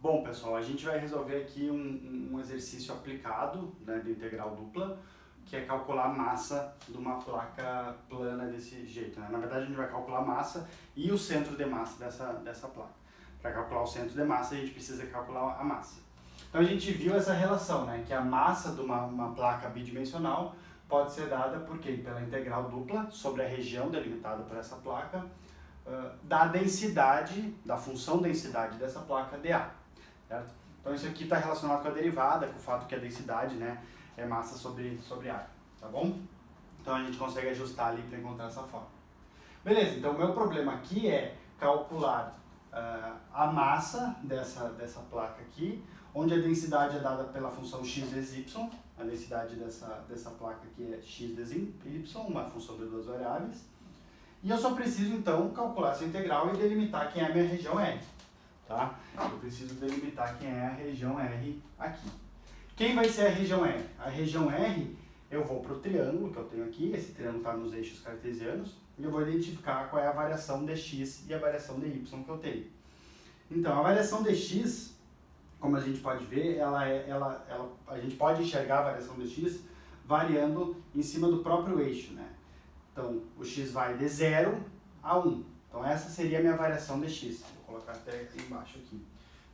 Bom, pessoal, a gente vai resolver aqui um exercício aplicado, né, de integral dupla, que é calcular a massa de uma placa plana desse jeito, né? Na verdade, a gente vai calcular a massa e o centro de massa dessa placa. Para calcular o centro de massa, a gente precisa calcular a massa. Então, a gente viu essa relação, né, que a massa de uma placa bidimensional pode ser dada por quê? Pela integral dupla sobre a região delimitada por essa placa, da densidade, da função densidade dessa placa dA. Certo? Então isso aqui está relacionado com a derivada, com o fato que a densidade, né, é massa sobre área, tá bom? Então a gente consegue ajustar ali para encontrar essa forma. Beleza, então o meu problema aqui é calcular a massa dessa placa aqui, onde a densidade é dada pela função x vezes y, a densidade dessa placa aqui é x vezes y, uma função de duas variáveis, e eu só preciso então calcular essa integral e delimitar quem é a minha região R. Tá? Eu preciso delimitar quem é a região R aqui. Quem vai ser a região R? A região R, eu vou para o triângulo que eu tenho aqui, esse triângulo está nos eixos cartesianos, e eu vou identificar qual é a variação dx e a variação dy que eu tenho. Então, a variação dx, como a gente pode ver, a gente pode enxergar a variação dx variando em cima do próprio eixo, né? Então, o x vai de 0 a 1. Então, essa seria a minha variação dx. Vou colocar até embaixo aqui.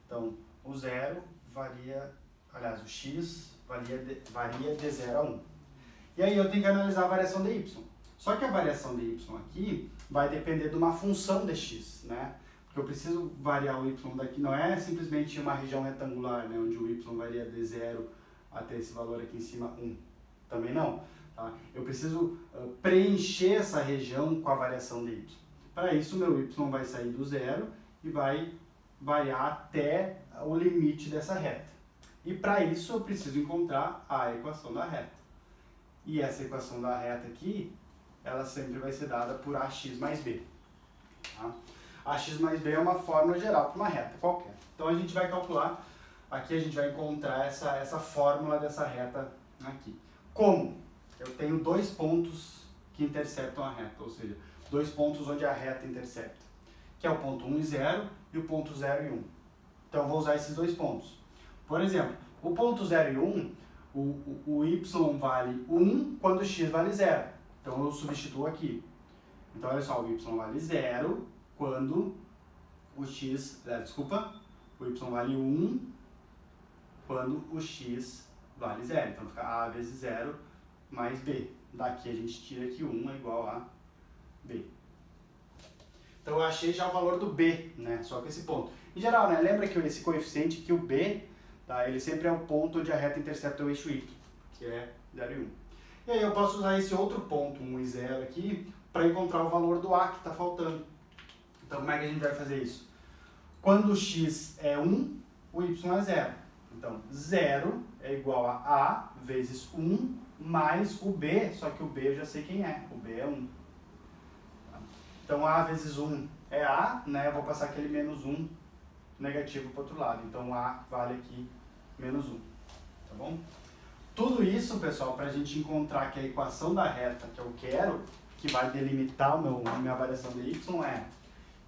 Então, o 0 varia, aliás, o x varia de 0 a 1. E aí eu tenho que analisar a variação de y. Só que a variação de y aqui vai depender de uma função de x, né? Porque eu preciso variar o y daqui, não é simplesmente uma região retangular, né, onde o y varia de 0 até esse valor aqui em cima, 1. Também não. Tá? Eu preciso preencher essa região com a variação de y. Para isso, meu y vai sair do 0 e vai variar até o limite dessa reta. E para isso, eu preciso encontrar a equação da reta. E essa equação da reta aqui, ela sempre vai ser dada por ax mais b. Tá? Ax mais b é uma fórmula geral para uma reta qualquer. Então, a gente vai calcular, aqui a gente vai encontrar essa fórmula dessa reta aqui. Como? Eu tenho dois pontos que interceptam a reta, ou seja, dois pontos onde a reta intercepta, que é o ponto 1 e 0 e o ponto 0 e 1. Então eu vou usar esses dois pontos. Por exemplo, o ponto 0 e 1, o y vale 1 quando o x vale 0. Então eu substituo aqui. Então olha só, o y vale 0 quando o x, o y vale 1 quando o x vale 0. Então fica a vezes 0 mais b. Daqui a gente tira que 1 é igual a b. Então eu achei já o valor do b, né? Só com esse ponto. Em geral, né? Lembra que esse coeficiente aqui, o b, tá? Ele sempre é o ponto onde a reta intercepta o eixo y, que é 0 e 1. E aí eu posso usar esse outro ponto, 1 e 0 aqui, para encontrar o valor do a que está faltando. Então como é que a gente vai fazer isso? Quando o x é 1, o y é 0. Então 0 é igual a vezes 1 mais o b, só que o b eu já sei quem é, o b é 1. Então a vezes 1 é a, né? Eu vou passar aquele menos 1 negativo para o outro lado. Então a vale aqui menos 1, tá bom? Tudo isso, pessoal, para a gente encontrar que a equação da reta que eu quero, que vai delimitar a minha variação de y, é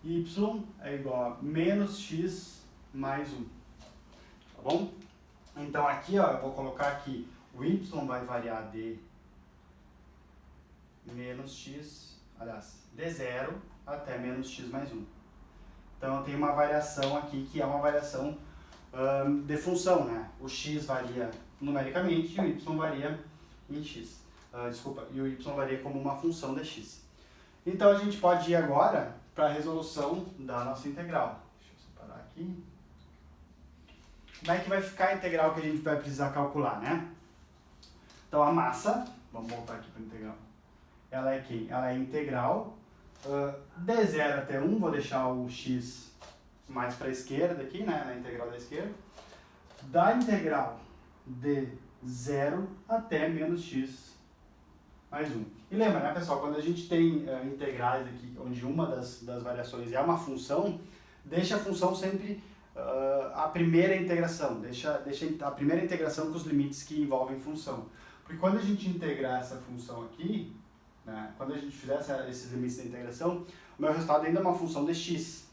y é igual a menos x mais 1, tá bom? Então aqui, ó, eu vou colocar aqui, o y vai variar de menos x, aliás, de 0 até menos x mais 1. Então eu tenho uma variação aqui que é uma variação de função, né? O x varia numericamente e o y varia em x. E o y varia como uma função de x. Então a gente pode ir agora para a resolução da nossa integral. Deixa eu separar aqui. Como é que vai ficar a integral que a gente vai precisar calcular, né? Então a massa, vamos voltar aqui para a integral. Ela é quem? Ela é integral de 0 até 1, vou deixar o x mais para a esquerda aqui, né, na integral da esquerda, da integral de 0 até menos x mais 1. E lembra, né, pessoal, quando a gente tem integrais aqui, onde uma das variações é uma função, deixa a função sempre a primeira integração, deixa a primeira integração com os limites que envolvem função. Porque quando a gente integrar essa função aqui, né, quando a gente fizer esses limites da integração, o meu resultado ainda é uma função de x.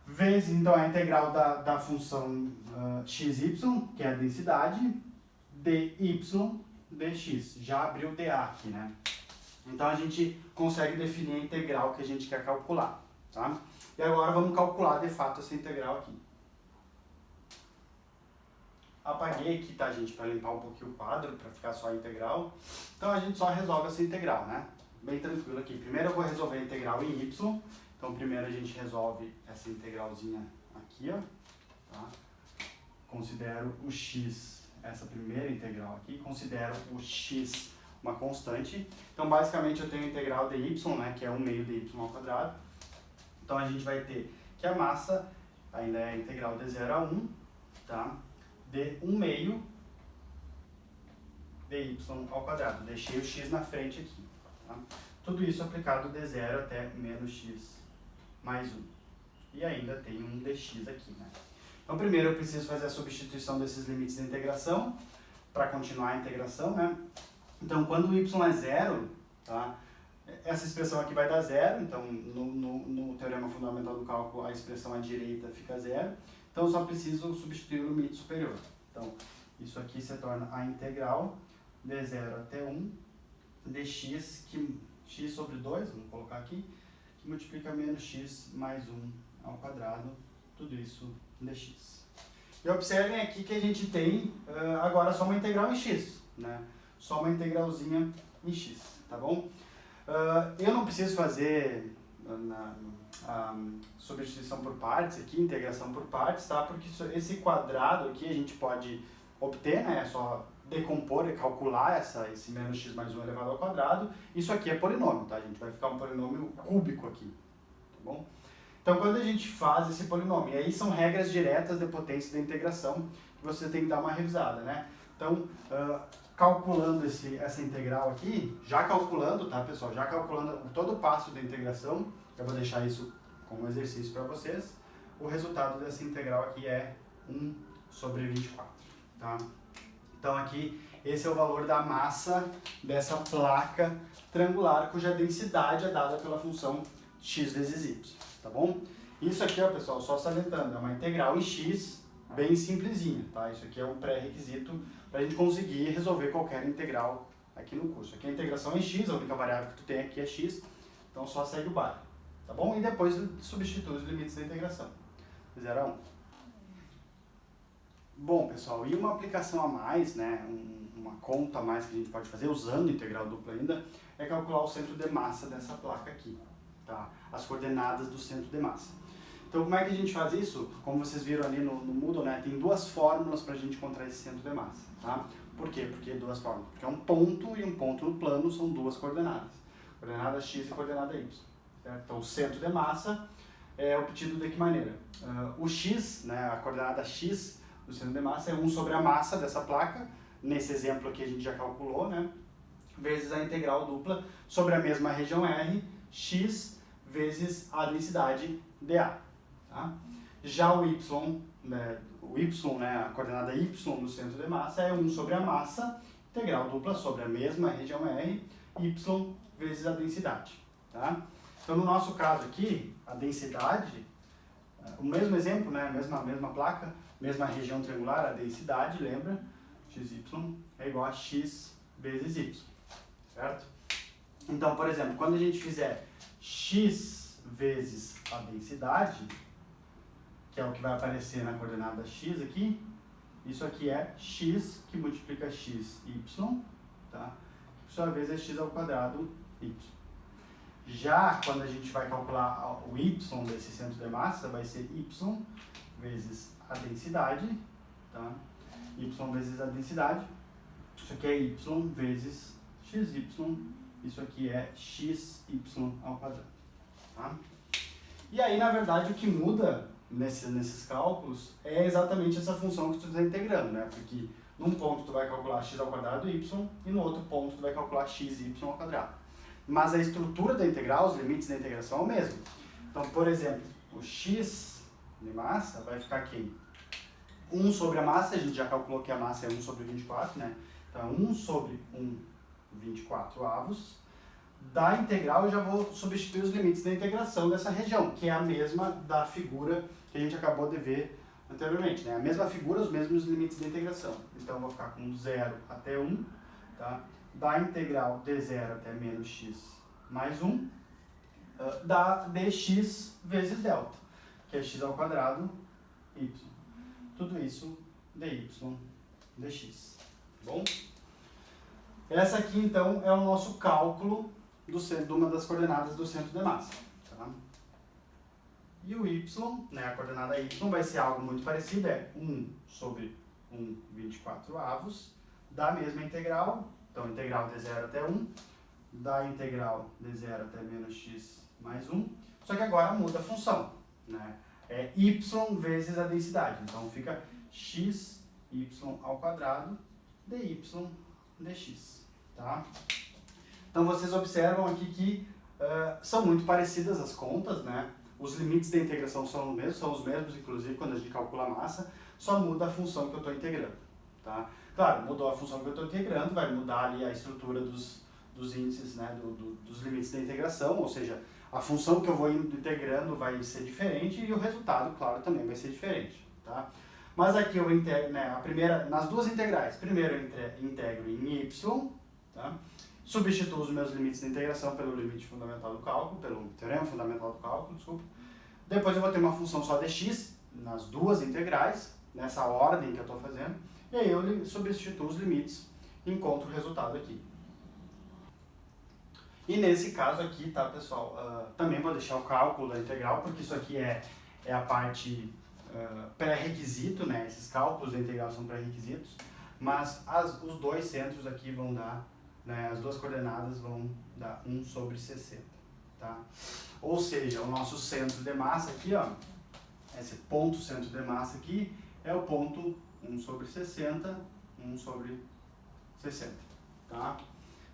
vezes, então, a integral da função xy, que é a densidade, dy dx. Já abriu dA aqui, né? Então a gente consegue definir a integral que a gente quer calcular, tá? E agora vamos calcular de fato essa integral aqui. Apaguei aqui, tá, gente, para limpar um pouquinho o quadro, para ficar só a integral. Então a gente só resolve essa integral, né? Bem tranquilo aqui. Primeiro eu vou resolver a integral em y. Então primeiro a gente resolve essa integralzinha aqui, ó. Tá? Considero o x, essa primeira integral aqui, considero o x uma constante. Então basicamente eu tenho a integral de y, né, que é 1 meio de y ao quadrado. Então a gente vai ter que a massa ainda é a integral de 0 a 1, tá? De 1 meio de y ao quadrado. Deixei o x na frente aqui, tá? Tudo isso aplicado de 0 até menos x mais 1. E ainda tem um dx aqui, né? Então primeiro eu preciso fazer a substituição desses limites de integração para continuar a integração, né? Então quando o y é 0, tá? Essa expressão aqui vai dar 0, então no teorema fundamental do cálculo a expressão à direita fica 0. Então eu só preciso substituir o limite superior. Então isso aqui se torna a integral de 0 até 1 dx, que x sobre 2, vamos colocar aqui, que multiplica menos x mais 1 ao quadrado, tudo isso dx. E observem aqui que a gente tem agora só uma integral em x, né? Só uma integralzinha em x, tá bom? Eu não preciso fazer substituição por partes aqui, integração por partes, tá? Porque esse quadrado aqui a gente pode obter, né? É só decompor e calcular esse menos x mais 1 elevado ao quadrado. Isso aqui é polinômio, tá? A gente vai ficar um polinômio cúbico aqui, tá bom? Então quando a gente faz esse polinômio, e aí são regras diretas de potência da integração, que você tem que dar uma revisada, né? Então, calculando essa integral aqui, já calculando, tá, pessoal? Já calculando todo o passo da integração, eu vou deixar isso como exercício para vocês. O resultado dessa integral aqui é 1 sobre 24, tá? Então aqui, esse é o valor da massa dessa placa triangular, cuja densidade é dada pela função x vezes y, tá bom? Isso aqui, ó, pessoal, só salientando, é uma integral em x bem simplesinha, tá? Isso aqui é um pré-requisito para a gente conseguir resolver qualquer integral aqui no curso. Aqui a integração é x, a única variável que tu tem aqui é x, então só segue o baile, tá bom? E depois substitui os limites da integração, de 0 a 1. Bom, pessoal, e uma aplicação a mais, né, uma conta a mais que a gente pode fazer, usando integral dupla ainda, é calcular o centro de massa dessa placa aqui, tá? As coordenadas do centro de massa. Então, como é que a gente faz isso? Como vocês viram ali no Moodle, né, tem duas fórmulas para a gente encontrar esse centro de massa, tá? Por quê? Porque duas fórmulas. Porque é um ponto e um ponto no plano são duas coordenadas. Coordenada x e coordenada y. Certo? Então, o centro de massa é obtido de que maneira? O x, né, a coordenada x do centro de massa é 1 sobre a massa dessa placa, nesse exemplo aqui a gente já calculou, né? Vezes a integral dupla sobre a mesma região R, x vezes a densidade dA. Tá? Já o y, né, a coordenada y do centro de massa é 1 sobre a massa, integral dupla sobre a mesma região R, y vezes a densidade. Tá? Então, no nosso caso aqui, a densidade, o mesmo exemplo, né, mesma placa, mesma região triangular, a densidade, lembra? xy é igual a x vezes y, certo? Então, por exemplo, quando a gente fizer x vezes a densidade, que é o que vai aparecer na coordenada x aqui, isso aqui é x que multiplica x, y, tá? Que por sua vez é x ao quadrado, y. Já quando a gente vai calcular o y desse centro de massa, vai ser y vezes a densidade, tá? Y vezes a densidade, isso aqui é y vezes xy, isso aqui é xy ao quadrado, tá? E aí, na verdade, o que muda nesses cálculos é exatamente essa função que tu está integrando, né? Porque num ponto tu vai calcular x ao quadrado y e no outro ponto tu vai calcular xy ao quadrado. Mas a estrutura da integral, os limites da integração é o mesmo. Então, por exemplo, o x de massa vai ficar aqui 1 sobre a massa, a gente já calculou que a massa é 1 sobre 24, né? Então, 1 sobre 1, 24 avos, da integral eu já vou substituir os limites da integração dessa região, que é a mesma da figura que a gente acabou de ver anteriormente, né? A mesma figura, os mesmos limites da integração. Então eu vou ficar com 0 até 1, tá? Da integral de 0 até menos x mais 1, dá dx vezes delta, que é x ao quadrado, y. Tudo isso dy dx. Tá bom? Essa aqui, então, é o nosso cálculo de uma das coordenadas do centro de massa. Tá? E o y, né, a coordenada y, vai ser algo muito parecido, é 1 sobre 1/24 da mesma integral, então integral de 0 até 1, da integral de 0 até menos x mais 1, só que agora muda a função, né? É y vezes a densidade, então fica x y ao quadrado dy dx, tá? Então vocês observam aqui que são muito parecidas as contas, né? Os limites da integração são os mesmos, inclusive quando a gente calcula a massa, só muda a função que eu estou integrando, tá? Claro, mudou a função que eu estou integrando, vai mudar ali a estrutura dos índices, né, dos limites da integração, ou seja, a função que eu vou integrando vai ser diferente e o resultado, claro, também vai ser diferente, tá? Mas aqui eu integro, né, nas duas integrais, primeiro eu integro em y, tá? Substituo os meus limites de integração pelo limite fundamental do cálculo, pelo teorema fundamental do cálculo, desculpa. Depois eu vou ter uma função só de x nas duas integrais, nessa ordem que eu estou fazendo, e aí eu substituo os limites e encontro o resultado aqui. E nesse caso aqui, tá, pessoal, também vou deixar o cálculo da integral, porque isso aqui é a parte pré-requisito, né? Esses cálculos da integral são pré-requisitos, mas os dois centros aqui vão dar, né, as duas coordenadas vão dar 1 sobre 60, tá? Ou seja, o nosso centro de massa aqui, ó, esse ponto centro de massa aqui é o ponto 1 sobre 60, 1 sobre 60, tá?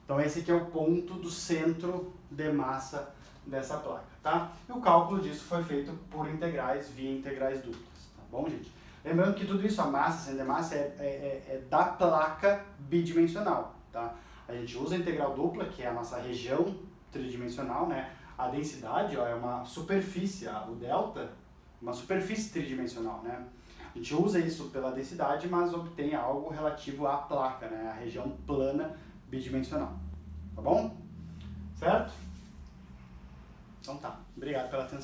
Então esse aqui é o ponto do centro de massa dessa placa, tá? E o cálculo disso foi feito por integrais via integrais duplas, tá bom, gente? Lembrando que tudo isso, a massa, centro de massa, é da placa bidimensional, tá? A gente usa a integral dupla, que é a nossa região tridimensional, né? A densidade, ó, é uma superfície, o delta, uma superfície tridimensional, né? A gente usa isso pela densidade, mas obtém algo relativo à placa, né? A região plana bidimensional. Tá bom? Certo? Então tá. Obrigado pela atenção.